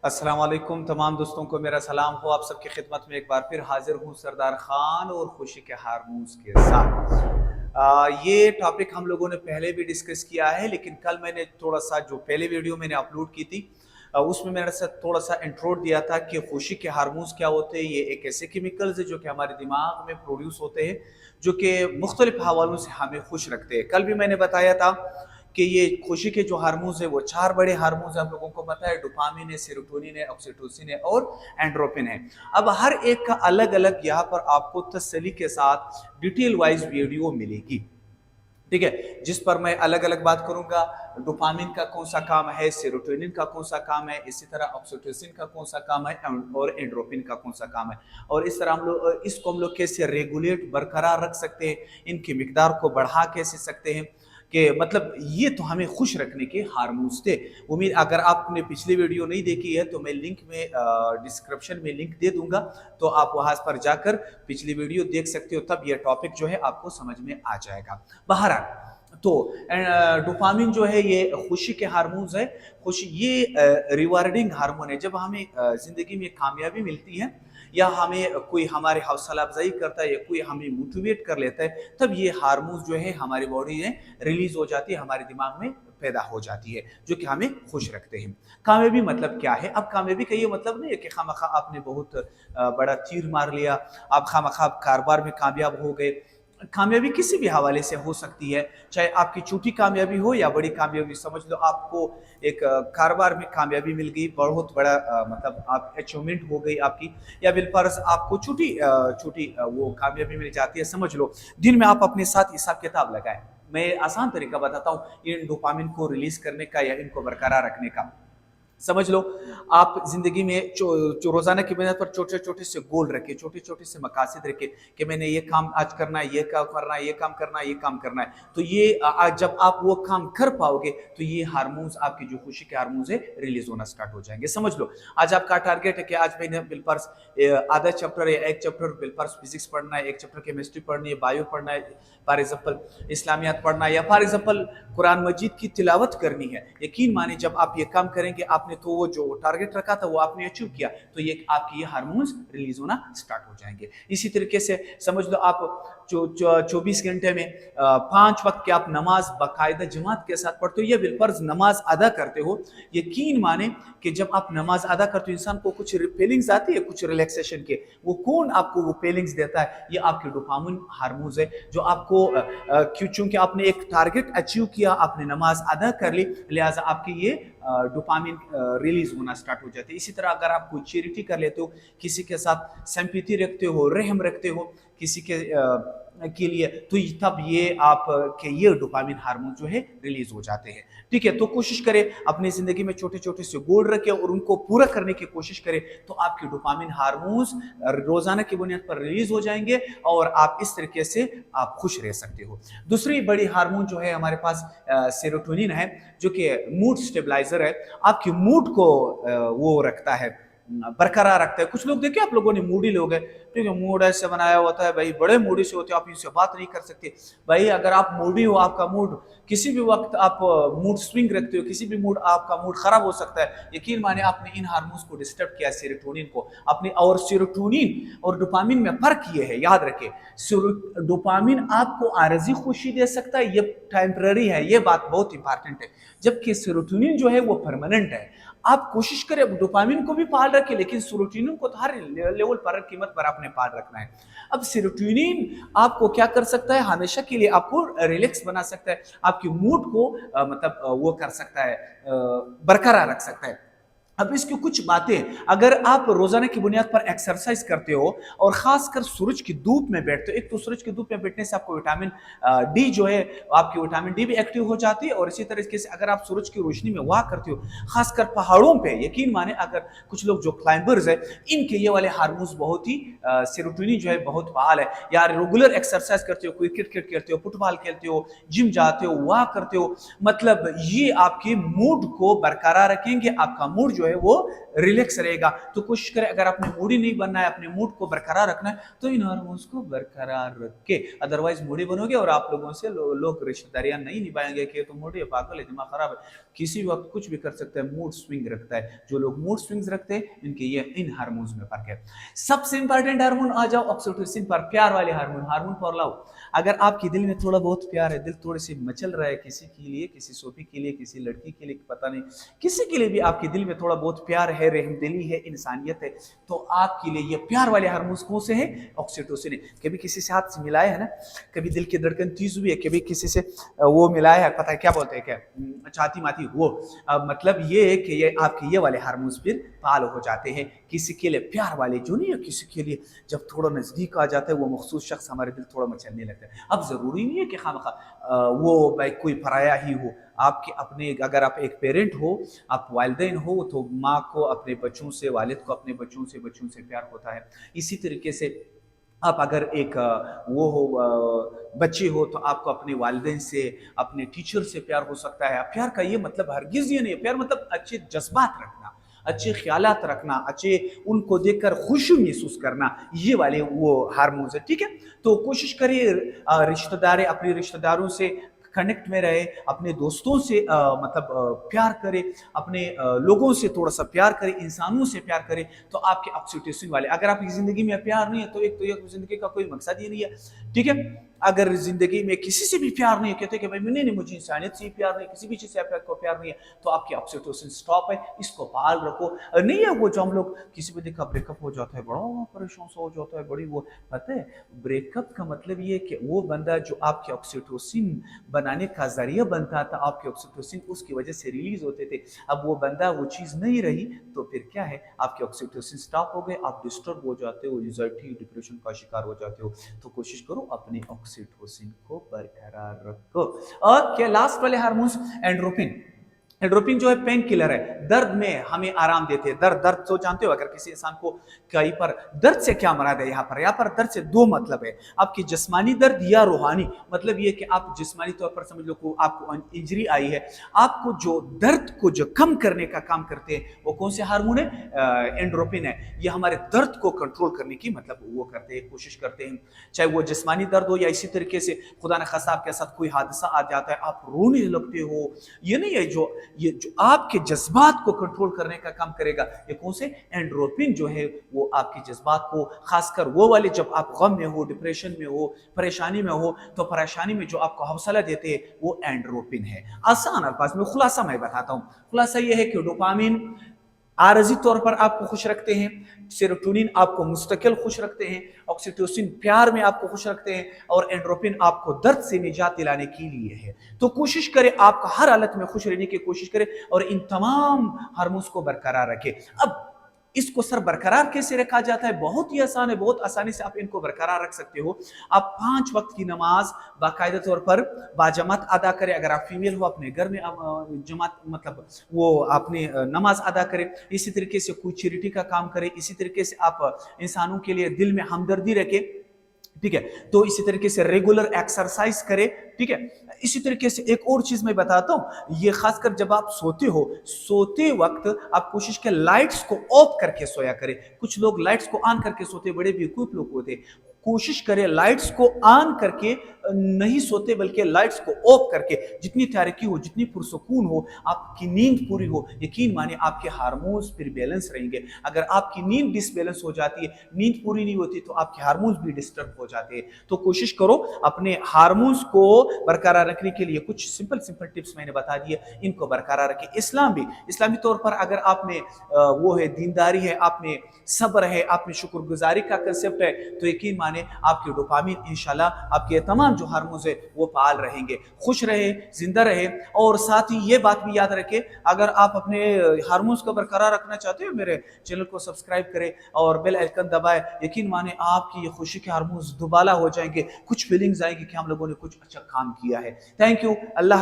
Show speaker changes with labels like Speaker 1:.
Speaker 1: अस्सलाम वालेकुम तमाम दोस्तों को मेरा सलाम हो। आप सबकी खिदमत में एक बार फिर हाजिर हूँ सरदार खान और खुशी के हारमूज के साथ। ये टॉपिक हम लोगों ने पहले भी डिस्कस किया है, लेकिन कल मैंने थोड़ा सा जो पहले वीडियो मैंने अपलोड की थी उसमें मैंने थोड़ा सा इंट्रो दिया था कि खुशी के हारमोन्स क्या होते हैं। ये एक ऐसे केमिकल्स है जो कि हमारे दिमाग में प्रोड्यूस होते हैं, जो कि मुख्तलिफ हवालों से हमें खुश रखते हैं। कल भी मैंने बताया था कि ये खुशी के जो हार्मोन्स है वो चार बड़े हार्मोन्स हम लोगों को पता है। डोपामिन है, सेरोटोनिन है, ऑक्सीटोसिन है और एंड्रोफिन है। अब हर एक का अलग अलग यहाँ पर आपको तसल्ली के साथ डिटेल वाइज वीडियो मिलेगी, ठीक है, जिस पर मैं अलग अलग बात करूंगा। डोपामिन का कौन सा काम है, सेरोटोनिन का कौन सा काम है, इसी तरह ऑक्सीटोसिन का कौन सा काम है और एंड्रोफिन का कौन सा काम है, और इस तरह हम लोग कैसे रेगुलेट बरकरार रख सकते हैं, इनकी मिकदार को बढ़ा कैसे सकते हैं। कि मतलब ये तो हमें खुश रखने के हार्मोन्स थे। उम्मीद अगर आपने पिछली वीडियो नहीं देखी है तो मैं लिंक में डिस्क्रिप्शन में लिंक दे दूंगा, तो आप वहां पर जाकर पिछली वीडियो देख सकते हो, तब ये टॉपिक जो है आपको समझ में आ जाएगा। बहरहाल तो डोपामिन जो है ये खुशी के हार्मोन्स है। खुशी ये रिवार्डिंग हार्मोन है। जब हमें जिंदगी में कामयाबी मिलती है या हमें कोई हमारे हौसला अफजाई करता है या कोई हमें मोटिवेट कर लेता है, तब ये हार्मोन्स जो है हमारी बॉडी में रिलीज हो जाती है, हमारे दिमाग में पैदा हो जाती है, जो कि हमें खुश रखते हैं। कामयाबी मतलब क्या है? अब कामयाबी का ये मतलब नहीं है कि खामखा आपने बहुत बड़ा तीर मार लिया, आप खामखा कारोबार में कामयाब हो गए। कामयाबी किसी भी हवाले से हो सकती है, चाहे आपकी छोटी कामयाबी हो या बड़ी कामयाबी। समझ लो आपको एक कारोबार में कामयाबी मिल गई, बहुत बड़ा मतलब आप अचीवमेंट हो गई आपकी, या बिलफर्ज आपको छोटी छोटी वो कामयाबी मिल जाती है। समझ लो दिन में आप अपने साथ हिसाब किताब लगाएं। मैं आसान तरीका बताता हूँ इन डोपामिन को रिलीज करने का या इनको बरकरार रखने का। समझ लो आप जिंदगी में रोजाना की बुनियाद पर छोटे छोटे से गोल रखे, छोटे छोटे से मकासद रखे कि मैंने ये काम आज करना है, ये काम करना है, ये काम करना है, ये काम करना है। तो ये जब आप वो काम कर पाओगे तो ये हार्मोन्स, आपकी जो खुशी के हार्मोन्स है, रिलीज होना स्टार्ट हो जाएंगे। समझ लो आज आपका टारगेट है कि आज मैंने बिलफर्स आधा चैप्टर या एक चैप्टर बिलफर्स फिजिक्स पढ़ना है, एक चैप्टर केमिस्ट्री पढ़नी है, बायो पढ़ना है, फॉर एग्जाम्पल इस्लामियात पढ़ना है, या फॉर एग्जाम्पल कुरान मजीद की तिलावत करनी है। यकीन माने जब आप ये काम करेंगे, आपने तो वो जो टारगेट रखा था वो आपने अचीव किया, तो ये आपकी ये हार्मोन्स रिलीज होना स्टार्ट हो जाएंगे। इसी तरीके से समझ लो आप 24 घंटे में 5 वक्त की आप नमाज बाकायदा जमात के साथ पढ़ते हो या बिलफर्ज नमाज अदा करते हो। यकीन माने कि जब आप नमाज अदा करते हो इंसान को कुछ फीलिंग्स आती है, कुछ रिलैक्सेशन के। वो कौन आपको वो फीलिंग्स देता है? ये आपके डोपामिन हार्मोन्स है, जो आपको चूंकि आपने एक टारगेट अचीव किया, आपने नमाज अदा कर ली, लिहाजा आपकी ये डोपामिन रिलीज होना स्टार्ट हो जाती है। इसी तरह अगर आप कोई चैरिटी कर लेते हो, किसी के साथ सिंपैथी रखते हो, रहम रखते हो किसी के लिए, तो तब ये आप के ये डोपामिन हार्मोन जो है रिलीज हो जाते हैं। ठीक है, तो कोशिश करें अपनी जिंदगी में छोटे छोटे से गोल रखें और उनको पूरा करने की कोशिश करें, तो आपके डोपामिन हार्मोन्स रोजाना की बुनियाद पर रिलीज हो जाएंगे और आप इस तरीके से आप खुश रह सकते हो। दूसरी बड़ी हार्मोन जो है हमारे पास सेरोटोनिन है, जो कि मूड स्टेबलाइजर है, आपके मूड को वो रखता है, बरकरार रखता है। कुछ लोग देखे आप लोगों ने मूडी लोग हैं, क्योंकि मूड ऐसे बनाया होता है भाई, बड़े मूडी से होते हो, आप इनसे बात नहीं कर सकते। भाई अगर आप मूडी हो, आपका मूड किसी भी वक्त आप मूड स्विंग रखते हो, किसी भी मूड आपका मूड खराब हो सकता है। यकीन माने आपने इन हार्मोन्स को डिस्टर्ब किया, सेरोटोनिन को अपने। और सेरोटोनिन और डोपामिन में फर्क ये है, याद रखें, डोपामिन आपको आरजी खुशी दे सकता है, ये टेम्पररी है, ये बात बहुत इंपॉर्टेंट है, जबकि सेरोटोनिन जो है वो परमानेंट है। आप कोशिश करें डोपामिन को भी पाल रखें, लेकिन सेरोटोनिन को तो हर लेवल पर कीमत पर आपने पाल रखना है। अब सेरोटोनिन आपको क्या कर सकता है? हमेशा के लिए आपको रिलैक्स बना सकता है, आपके मूड को मतलब वो कर सकता है, बरकरार रख सकता है। अब इसकी कुछ बातें, अगर आप रोजाना की बुनियाद पर एक्सरसाइज करते हो और खासकर सूरज की धूप में बैठते हो, एक तो सूरज की धूप में बैठने से आपको विटामिन डी जो है, आपकी विटामिन डी भी एक्टिव हो जाती है। और इसी तरीके से अगर आप सूरज की रोशनी में वॉक करते हो, खासकर पहाड़ों पे, यकीन माने अगर कुछ लोग जो क्लाइंबर्स है, इनके ये वाले हार्मोन्स बहुत ही सेरोटोनिन जो है बहुत फाल है। यार रेगुलर एक्सरसाइज करते हो, कोई क्रिकेट खेलते हो, फुटबॉल खेलते हो, जिम जाते हो, वॉक करते हो, मतलब ये आपके मूड को बरकरार रखेंगे, आपका मूड जो जो है वो रिलैक्स रहेगा। तो कोशिश करें, अगर आपने मूडी नहीं बनना है, अपने मूड को बरकरार रखना है, तो इन हार्मोन्स को बरकरार रखे। अदरवाइज मूडी बनोगे और आप लोगों से लोग रिश्तेदारियां नहीं निभाएंगे कि तो मूडी है, पागल है, दिमाग खराब है, किसी वक्त कुछ भी कर सकता है, मूड स्विंग रखता है। जो लोग मूड स्विंग्स रखते हैं इनके ये इन हार्मोन्स में फर्क है। सबसे इंपॉर्टेंट हार्मोन आ जाओ ऑक्सीटोसिन पर, प्यार वाले हार्मोन, हार्मोन फॉर लव। अगर आपके दिल में थोड़ा बहुत प्यार है, दिल थोड़े से मचल रहा है किसी के लिए, किसी सोफी के लिए, किसी लड़की के लिए, पता नहीं किसी के लिए भी आपके दिल में थोड़ा बहुत प्यार है, रहमदिली है, इंसानियत है, तो आपके लिए ये प्यार वाले हार्मोन्स कौन से हैं? ऑक्सीटोसिन है। कभी किसी से हाथ से मिलाया है ना, कभी दिल की धड़कन तेज हुई है, कभी किसी से वो मिलाया है, पता है क्या बोलते हैं, क्या छाती माती, वो मतलब ये है कि ये आपके ये वाले हार्मोन्स फिर फाल हो जाते हैं। किसी के लिए प्यार वाले जो नहीं है, किसी के लिए जब थोड़ा नजदीक आ जाता है वो मखसूस शख्स, हमारे दिल थोड़ा मचलने लगता है। अब जरूरी नहीं है कि खामखा वो भाई कोई पराया ही हो। आपके अपने, अगर आप एक पेरेंट हो, आप वालिदैन हो, तो माँ को अपने बच्चों से, वालिद को अपने बच्चों से प्यार होता है। इसी तरीके से आप अगर एक वो हो बच्चे हो, तो आपको अपने वालिदैन से, अपने टीचर से प्यार हो सकता है। प्यार का ये मतलब हरगिज ये नहीं है, प्यार मतलब अच्छे जज्बात रखना, अच्छे ख्यालात रखना, अच्छे उनको देखकर खुशी महसूस करना, ये वाले वो हार्मोन्स है। ठीक है, तो कोशिश करिए रिश्तेदार, अपने रिश्तेदारों से कनेक्ट में रहे, अपने दोस्तों से प्यार करे, अपने लोगों से थोड़ा सा प्यार करे, इंसानों से प्यार करे, तो आपके ऑक्सीटोसिन वाले। अगर आपकी जिंदगी में प्यार नहीं है तो एक जिंदगी का कोई मकसद ही नहीं है। ठीक है, अगर जिंदगी में किसी से भी प्यार नहीं है, कहते कि भाई नहीं, मुझे इंसानियत से प्यार नहीं, किसी भी चीज से आपको प्यार नहीं है, तो आपकी ऑक्सीटोसिन स्टॉप है, इसको पाल रखो। नहीं है वो जो हम लोग किसी भी देखा ब्रेकअप हो जाता है, बड़ा परेशान सा हो जाता है, बड़ी वो, पता है ब्रेकअप का मतलब ये कि वो बंदा जो आपके ऑक्सीटोसिन बनाने का जरिया बनता था, आपके ऑक्सीटोसिन उसकी वजह से रिलीज होते थे, अब वो बंदा वो चीज नहीं रही, तो फिर क्या है, आपके ऑक्सीटोसिन स्टॉप हो गए, आप डिस्टर्ब हो जाते हो, एंजाइटी डिप्रेशन का शिकार हो जाते हो। तो कोशिश करो अपने ऑक्सीटोसिन को बरकरार रखो। और क्या लास्ट वाले हार्मोन्स, एंड्रोफिन। एंड्रोफिन जो है पेन किलर है, दर्द में हमें आराम देते हैं। दर्द तो जानते हो, अगर किसी इंसान को कहीं पर दर्द से क्या मराद है, यहाँ पर दर्द से दो मतलब है, आपकी जिस्मानी दर्द या रूहानी। मतलब ये कि आप जिस्मानी तौर पर समझ लो को आपको इंजरी आई है, आपको जो दर्द को जो कम करने का काम करते हैं वो कौन से हार्मोन है? एंड्रोफिन है। ये हमारे दर्द को कंट्रोल करने की मतलब वो करते हैं, कोशिश करते हैं, चाहे वो जिस्मानी दर्द हो या इसी तरीके से खुदा न खास्ता आपके साथ कोई हादसा आ जाता है, आप रोने लगते हो, ये नहीं है, ये जो आपके जज्बात को कंट्रोल करने का काम करेगा, ये कौन से? एंड्रोफिन जो है वो आपके जज्बात को, खासकर वो वाले जब आप गम में हो, डिप्रेशन में हो, परेशानी में हो, तो परेशानी में जो आपको हौसला देते हैं वो एंड्रोफिन है। आसान अल्फाज में खुलासा मैं बताता हूं। खुलासा ये है कि डोपामिन आरजी तौर पर आपको खुश रखते हैं, सेरोटोनिन आपको मुस्तकिल खुश रखते हैं, ऑक्सीटोसिन प्यार में आपको खुश रखते हैं, और एंड्रोफिन आपको दर्द से निजात दिलाने के लिए है। तो कोशिश करें आपका हर हालत में खुश रहने की कोशिश करें और इन तमाम हार्मोन्स को बरकरार रखें। अब इसको सर बरकरार कैसे रखा जाता है? बहुत ही आसान है, बहुत आसानी से आप इनको बरकरार रख सकते हो। आप 5 वक्त की नमाज बाकायदा तौर पर बाजमात अदा करें। अगर आप फीमेल हो अपने घर में जमात मतलब वो आपने नमाज अदा करें। इसी तरीके से कोई चैरिटी का काम करें। इसी तरीके से आप इंसानों के लिए दिल में हमदर्दी रखें, ठीक है। तो इसी तरीके से रेगुलर एक्सरसाइज करें, ठीक है। इसी तरीके से एक और चीज मैं बताता हूं, ये खासकर जब आप सोते हो, सोते वक्त आप कोशिश करें लाइट्स को ऑफ करके सोया करें। कुछ लोग लाइट्स को ऑन करके सोते, बड़े बेवकूफ लोग होते। कोशिश करें लाइट्स को ऑन करके नहीं सोते, बल्कि लाइट्स को ऑफ करके, जितनी तारीकी हो, जितनी पुरसुकून हो, आपकी नींद पूरी हो, यकीन माने आपके हार्मोन्स फिर बैलेंस रहेंगे। अगर आपकी नींद डिसबैलेंस हो जाती है, नींद पूरी नहीं होती, तो आपके हार्मोन्स भी डिस्टर्ब हो जाते हैं। तो कोशिश करो अपने हार्मोन्स को बरकरार रखने के लिए कुछ सिंपल टिप्स मैंने बता दिए, इनको बरकरार रखें। इस्लामी तौर पर अगर आप में वो है, दीनदारी है, आप में सब्र है, आप में शुक्रगुजारी का कंसेप्ट है, तो यकीन माने आपके डोपामिन इंशाल्लाह, आपके तमाम जो हार्मोन्स है वो फाल रहेंगे। खुश रहे, जिंदा रहे। और साथ ही ये बात भी याद रखें, अगर आप अपने हार्मोन्स को बरकरार रखना चाहते हो, मेरे चैनल को सब्सक्राइब करें और बेल आइकन दबाएं। यकीन माने आपकी ये खुशी के हार्मोन्स दुबाला हो जाएंगे, कुछ फीलिंग्स आएंगी कि हम लोगों ने कुछ अच्छा काम किया है। Thank you. अल्लाह